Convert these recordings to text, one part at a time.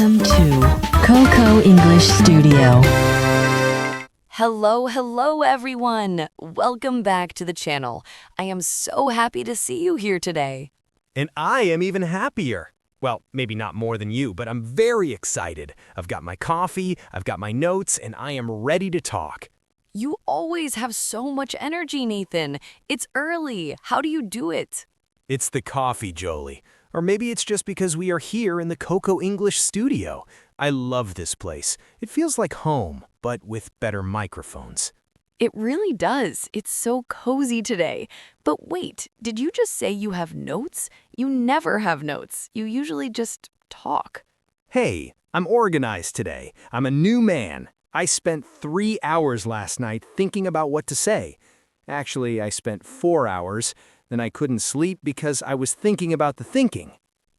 Welcome to COCO English Studio. Hello everyone! Welcome back to the channel. I am so happy to see you here today. And I am even happier. Well, maybe not more than you, but I'm very excited. I've got my coffee, I've got my notes, and I am ready to talk. You always have so much energy, Nathan. It's early. How do you do it? It's the coffee, Jolie. Or maybe it's just because we are here in the COCO English Studio. I love this place. It feels like home, but with better microphones. It really does. It's so cozy today. But wait, did you just say you have notes? You never have notes. You usually just talk. Hey, I'm organized today. I'm a new man. I spent 3 hours last night thinking about what to say. Actually, I spent 4 hours. Then I couldn't sleep because I was thinking about the thinking.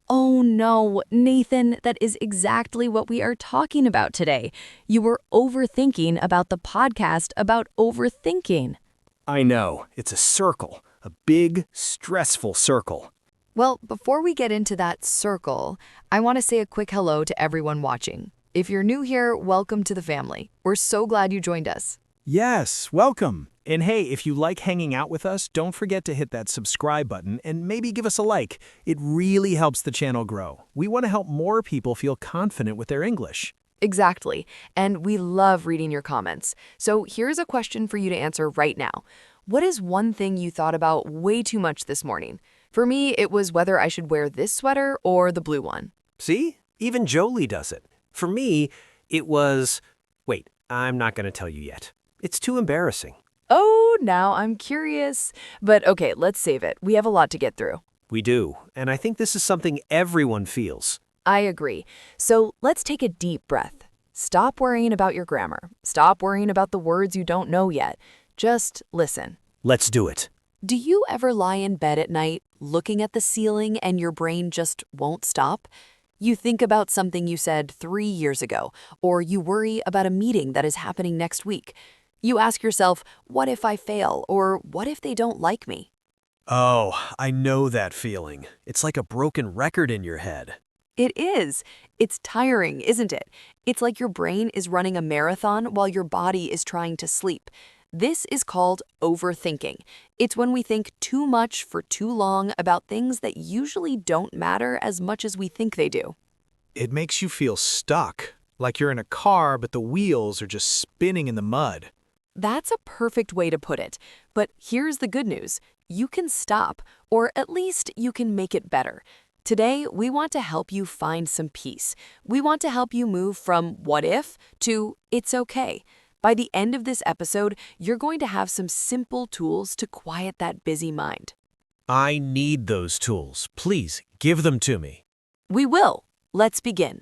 Oh no, Nathan, that is exactly what we are talking about today. You were overthinking about the podcast about overthinking. I know, it's a circle, a big, stressful circle. Well, before we get into that circle, I want to say a quick hello to everyone watching. If you're new here, welcome to the family. We're so glad you joined us. Yes, welcome. And hey, if you like hanging out with us, don't forget to hit that subscribe button and maybe give us a like. It really helps the channel grow. We want to help more people feel confident with their English. Exactly. And we love reading your comments. So here's a question for you to answer right now. What is one thing you thought about way too much this morning? For me, it was whether I should wear this sweater or the blue one. See? Even Jolie does it. For me, it was... Wait, I'm not going to tell you yet. It's too embarrassing. Oh, now I'm curious. But okay, let's save it. We have a lot to get through. We do, and I think this is something everyone feels. I agree. So let's take a deep breath. Stop worrying about your grammar. Stop worrying about the words you don't know yet. Just listen. Let's do it. Do you ever lie in bed at night, looking at the ceiling and your brain just won't stop? You think about something you said 3 years ago, or you worry about a meeting that is happening next week. You ask yourself, what if I fail, or what if they don't like me? Oh, I know that feeling. It's like a broken record in your head. It is. It's tiring, isn't it? It's like your brain is running a marathon while your body is trying to sleep. This is called overthinking. It's when we think too much for too long about things that usually don't matter as much as we think they do. It makes you feel stuck, like you're in a car but the wheels are just spinning in the mud. That's a perfect way to put it. But here's the good news. You can stop, or at least you can make it better. Today, we want to help you find some peace. We want to help you move from what if to it's okay. By the end of this episode, you're going to have some simple tools to quiet that busy mind. I need those tools. Please, give them to me. We will. Let's begin.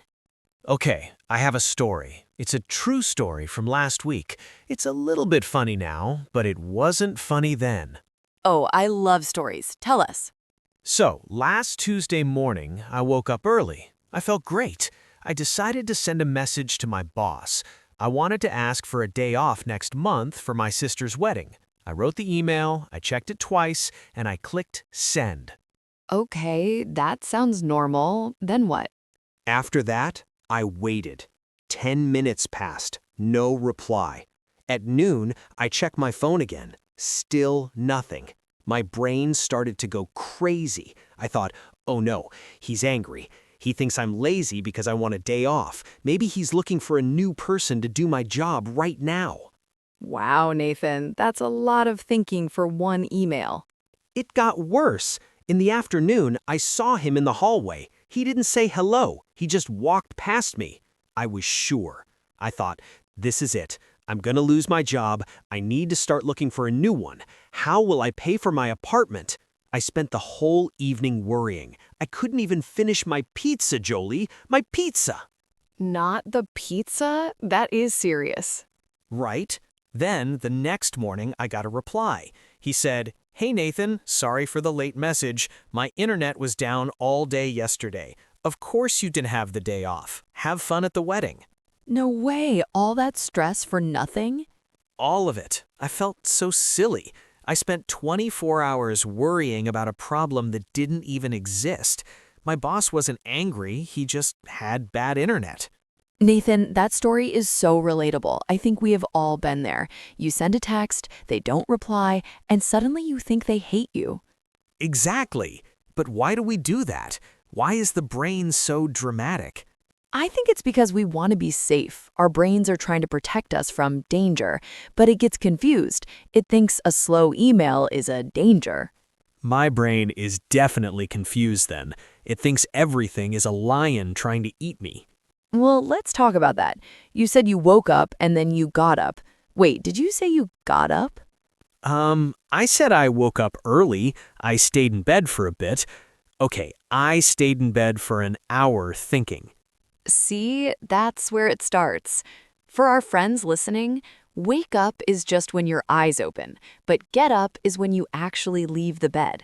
Okay, I have a story. It's a true story from last week. It's a little bit funny now, but it wasn't funny then. Oh, I love stories. Tell us. So, last Tuesday morning, I woke up early. I felt great. I decided to send a message to my boss. I wanted to ask for a day off next month for my sister's wedding. I wrote the email, I checked it twice, and I clicked send. Okay, that sounds normal. Then what? After that, I waited. 10 minutes passed, no reply. At noon, I checked my phone again. Still nothing. My brain started to go crazy. I thought, oh no, he's angry. He thinks I'm lazy because I want a day off. Maybe he's looking for a new person to do my job right now. Wow, Nathan, that's a lot of thinking for one email. It got worse. In the afternoon, I saw him in the hallway. He didn't say hello. He just walked past me. I was sure. I thought, this is it. I'm going to lose my job. I need to start looking for a new one. How will I pay for my apartment? I spent the whole evening worrying. I couldn't even finish my pizza, Jolie. My pizza! Not the pizza? That is serious. Right? Then, the next morning, I got a reply. He said, "Hey Nathan, sorry for the late message. My internet was down all day yesterday. Of course you didn't have the day off. Have fun at the wedding." No way, all that stress for nothing? All of it. I felt so silly. I spent 24 hours worrying about a problem that didn't even exist. My boss wasn't angry, he just had bad internet. Nathan, that story is so relatable. I think we have all been there. You send a text, they don't reply, and suddenly you think they hate you. Exactly. But why do we do that? Why is the brain so dramatic? I think it's because we want to be safe. Our brains are trying to protect us from danger, but it gets confused. It thinks a slow email is a danger. My brain is definitely confused then. It thinks everything is a lion trying to eat me. Well, let's talk about that. You said you woke up and then you got up. Wait, did you say you got up? I said I woke up early. I stayed in bed for a bit. Okay, I stayed in bed for an hour thinking. See, that's where it starts. For our friends listening, wake up is just when your eyes open, but get up is when you actually leave the bed.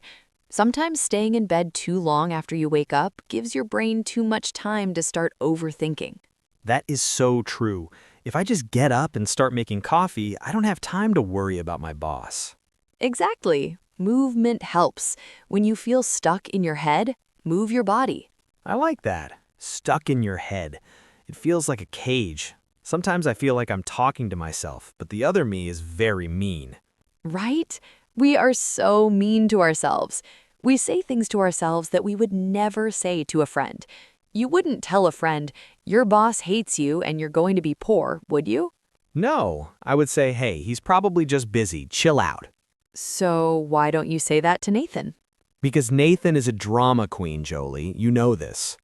Sometimes staying in bed too long after you wake up gives your brain too much time to start overthinking. That is so true. If I just get up and start making coffee, I don't have time to worry about my boss. Exactly. Movement helps. When you feel stuck in your head, move your body. I like that. Stuck in your head. It feels like a cage. Sometimes I feel like I'm talking to myself, but the other me is very mean. Right? We are so mean to ourselves. We say things to ourselves that we would never say to a friend. You wouldn't tell a friend, your boss hates you and you're going to be poor, would you? No, I would say, hey, he's probably just busy. Chill out. So why don't you say that to Nathan? Because Nathan is a drama queen, Jolie. You know this.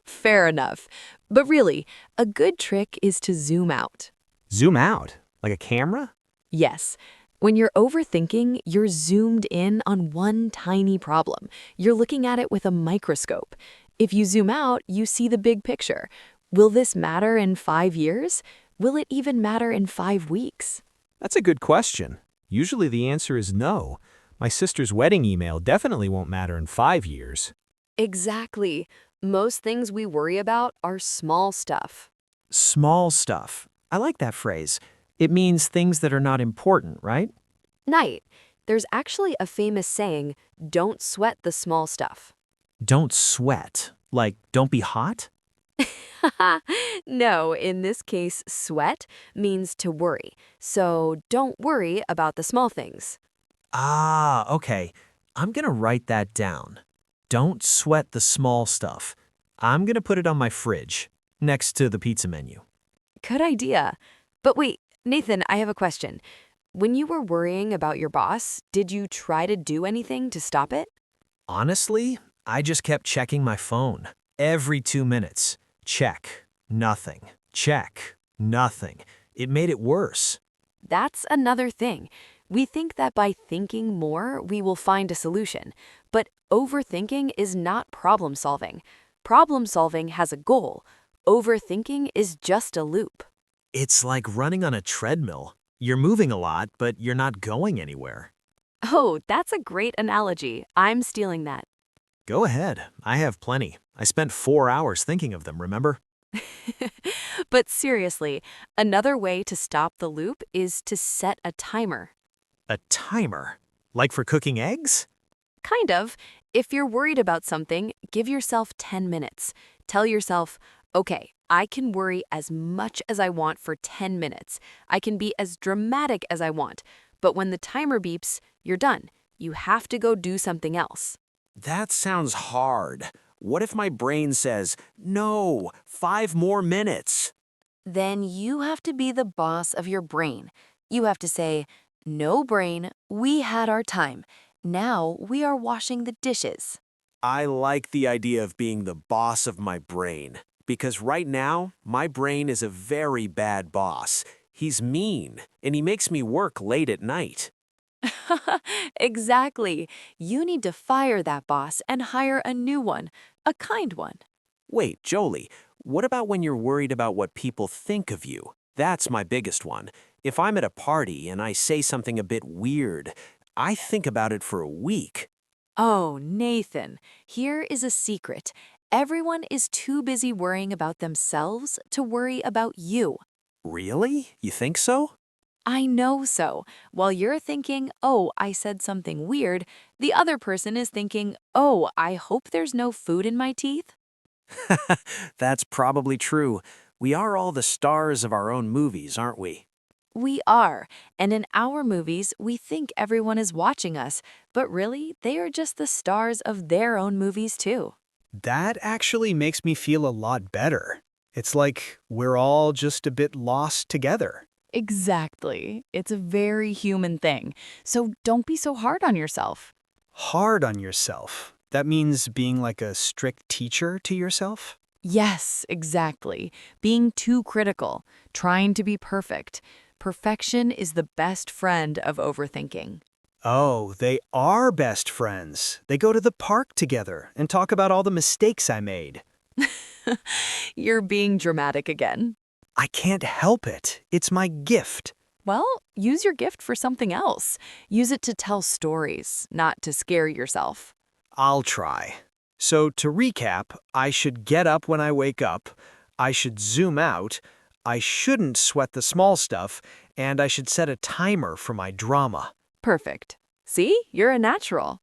Fair enough. But really, a good trick is to zoom out. Zoom out? Like a camera? Yes. When you're overthinking, you're zoomed in on one tiny problem. You're looking at it with a microscope. If you zoom out, you see the big picture. Will this matter in 5 years? Will it even matter in 5 weeks? That's a good question. Usually the answer is no. My sister's wedding email definitely won't matter in 5 years. Exactly. Most things we worry about are small stuff. Small stuff. I like that phrase. It means things that are not important, right? Night. There's actually a famous saying, don't sweat the small stuff. Don't sweat. Like, don't be hot? No, in this case, sweat means to worry. So don't worry about the small things. Ah, okay. I'm gonna write that down. Don't sweat the small stuff. I'm gonna put it on my fridge, next to the pizza menu. Good idea. But wait, Nathan, I have a question. When you were worrying about your boss, did you try to do anything to stop it? Honestly, I just kept checking my phone. Every 2 minutes. Check. Nothing. Check. Nothing. It made it worse. That's another thing. We think that by thinking more, we will find a solution. But overthinking is not problem solving. Problem solving has a goal. Overthinking is just a loop. It's like running on a treadmill. You're moving a lot, but you're not going anywhere. Oh, that's a great analogy. I'm stealing that. Go ahead. I have plenty. I spent 4 hours thinking of them, remember? But seriously, another way to stop the loop is to set a timer. A timer? Like for cooking eggs? Kind of. If you're worried about something, give yourself 10 minutes. Tell yourself, okay, I can worry as much as I want for 10 minutes. I can be as dramatic as I want. But when the timer beeps, you're done. You have to go do something else. That sounds hard. What if my brain says, no, 5 more minutes? Then you have to be the boss of your brain. You have to say, no brain, we had our time. Now we are washing the dishes. I like the idea of being the boss of my brain. Because right now, my brain is a very bad boss. He's mean, and he makes me work late at night. Exactly. You need to fire that boss and hire a new one, a kind one. Wait, Jolie, what about when you're worried about what people think of you? That's my biggest one. If I'm at a party and I say something a bit weird, I think about it for a week. Oh, Nathan, here is a secret. Everyone is too busy worrying about themselves to worry about you. Really? You think so? I know so. While you're thinking, oh, I said something weird, the other person is thinking, oh, I hope there's no food in my teeth. That's probably true. We are all the stars of our own movies, aren't we? We are, and in our movies, we think everyone is watching us, but really, they are just the stars of their own movies too. That actually makes me feel a lot better. It's like we're all just a bit lost together. Exactly. It's a very human thing, so don't be so hard on yourself. Hard on yourself. That means being like a strict teacher to yourself? Yes, exactly. Being too critical, trying to be perfect. Perfection is the best friend of overthinking. Oh, they are best friends. They go to the park together and talk about all the mistakes I made. You're being dramatic again. I can't help it. It's my gift. Well, use your gift for something else. Use it to tell stories, not to scare yourself. I'll try. So to recap, I should get up when I wake up, I should zoom out, I shouldn't sweat the small stuff, and I should set a timer for my drama. Perfect. See, you're a natural.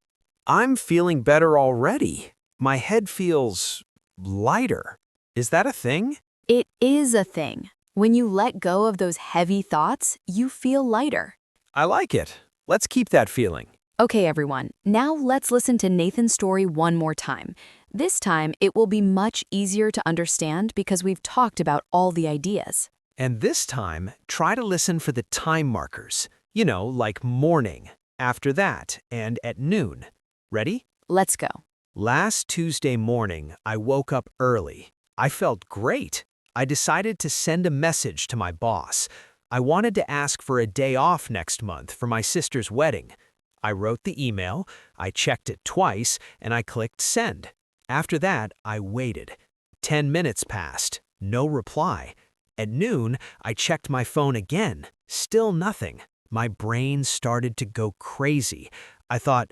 I'm feeling better already. My head feels lighter. Is that a thing? It is a thing. When you let go of those heavy thoughts, you feel lighter. I like it. Let's keep that feeling. Okay, everyone, now let's listen to Nathan's story one more time. This time, it will be much easier to understand because we've talked about all the ideas. And this time, try to listen for the time markers. You know, like morning, after that, and at noon. Ready? Let's go. Last Tuesday morning, I woke up early. I felt great. I decided to send a message to my boss. I wanted to ask for a day off next month for my sister's wedding. I wrote the email, I checked it twice, and I clicked send. After that, I waited. 10 minutes passed. No reply. At noon, I checked my phone again. Still nothing. My brain started to go crazy. I thought,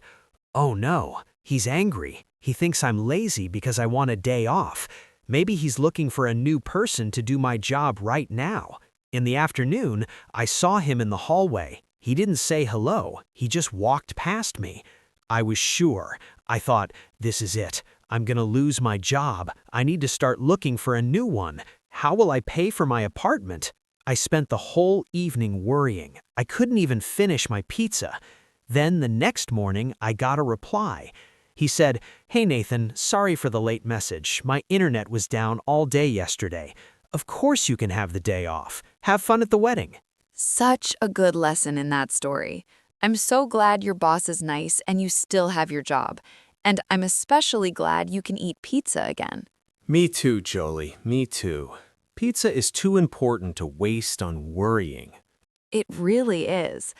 oh no, he's angry. He thinks I'm lazy because I want a day off. Maybe he's looking for a new person to do my job right now. In the afternoon, I saw him in the hallway. He didn't say hello. He just walked past me. I was sure. I thought, this is it. I'm gonna lose my job. I need to start looking for a new one. How will I pay for my apartment? I spent the whole evening worrying. I couldn't even finish my pizza. Then the next morning, I got a reply. He said, "Hey Nathan, sorry for the late message. My internet was down all day yesterday. Of course you can have the day off. Have fun at the wedding." Such a good lesson in that story. I'm so glad your boss is nice and you still have your job. And I'm especially glad you can eat pizza again. Me too, Jolie. Me too. Pizza is too important to waste on worrying. It really is.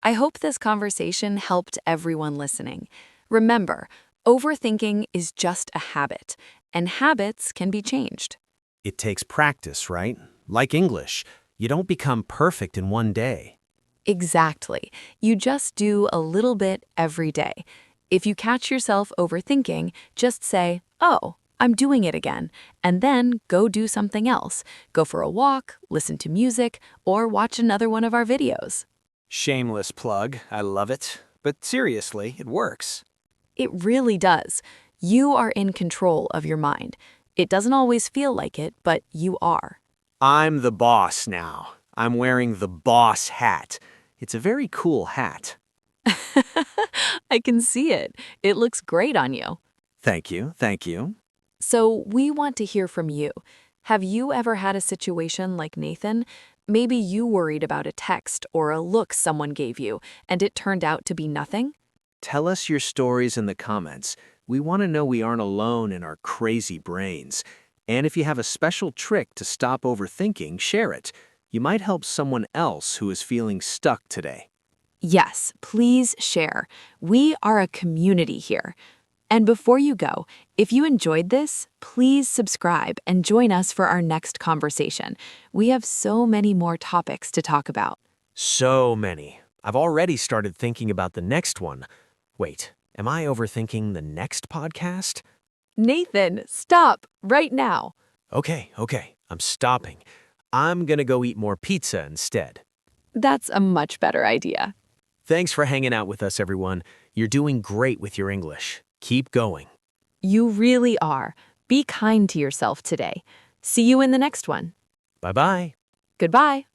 I hope this conversation helped everyone listening. Remember, overthinking is just a habit, and habits can be changed. It takes practice, right? Like English. You don't become perfect in one day. Exactly. You just do a little bit every day. If you catch yourself overthinking, just say, oh, I'm doing it again, and then go do something else. Go for a walk, listen to music, or watch another one of our videos. Shameless plug. I love it. But seriously, it works. It really does. You are in control of your mind. It doesn't always feel like it, but you are. I'm the boss now. I'm wearing the boss hat. It's a very cool hat. I can see it. It looks great on you. Thank you, thank you. So we want to hear from you. Have you ever had a situation like Nathan? Maybe you worried about a text or a look someone gave you, and it turned out to be nothing? Tell us your stories in the comments. We want to know we aren't alone in our crazy brains. And if you have a special trick to stop overthinking, share it. You might help someone else who is feeling stuck today. Yes, please share. We are a community here. And before you go, if you enjoyed this, please subscribe and join us for our next conversation. We have so many more topics to talk about. So many. I've already started thinking about the next one. Wait, am I overthinking the next podcast? Nathan, stop right now. Okay, I'm stopping. I'm gonna go eat more pizza instead. That's a much better idea. Thanks for hanging out with us, everyone. You're doing great with your English. Keep going. You really are. Be kind to yourself today. See you in the next one. Bye-bye. Goodbye.